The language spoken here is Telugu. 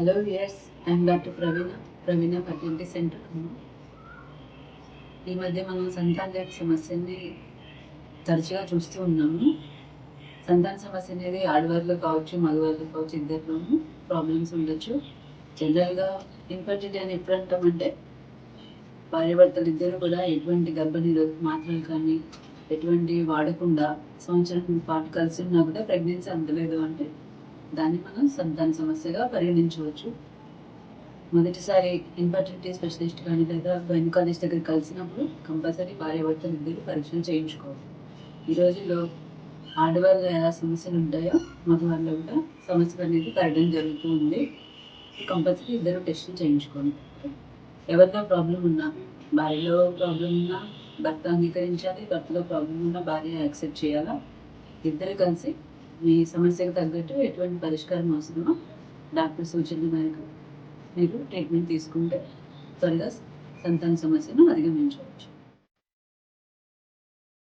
Hello viewers, I'm doctor Praveena fertility centre. ఈ మధ్య మనం సంతాన సమస్యని తరచుగా చూస్తూ ఉన్నాము. సంతాన సమస్య అనేది ఆడవారిలో కావచ్చు, మగవారిలో కావచ్చు, ఇద్దరిలోనూ ప్రాబ్లమ్స్ ఉండొచ్చు. జనరల్గా ఇన్ఫర్టిలిటీ అని ఎప్పుడు అంటామంటే భార్యాభర్తలు ఇద్దరు కూడా ఎటువంటి గర్భనిరోధక మాత్రలు కానీ ఎటువంటి వాడకుండా సంవత్సరం పాటు కలిసి ఉన్నా కూడా ప్రెగ్నెన్సీ అందలేదు అంటే దాన్ని మనం సంతాన సమస్యగా పరిగణించవచ్చు. మొదటిసారి ఇన్ఫర్టిలిటీ స్పెషలిస్ట్ కానీ లేదా గైనకాలజిస్ట్ దగ్గర కలిసినప్పుడు కంపల్సరీ భార్యాభర్తలు ఇద్దరు పరీక్షలు చేయించుకోవాలి. ఈ రోజుల్లో ఆడవాళ్ళు ఎలా సమస్యలు ఉంటాయో మగవాళ్ళు కూడా సమస్యలు అనేది పెరగడం జరుగుతూ ఉంది. కంపల్సరీ ఇద్దరు టెస్టులు చేయించుకోండి. ఎవరిలో ప్రాబ్లం ఉన్నా, భార్యలో ప్రాబ్లం ఉన్నా భర్త అంగీకరించాలి, భర్తలో ప్రాబ్లం ఉన్నా భార్య యాక్సెప్ట్ చేయాలా. ఇద్దరు కలిసి మీ సమస్యకు తగ్గట్టు ఎటువంటి పరిష్కారం అవసరమో డాక్టర్ సూచనల మేరకు మీరు ట్రీట్మెంట్ తీసుకుంటే త్వరగా సంతాన సమస్యను అధిగమించవచ్చు.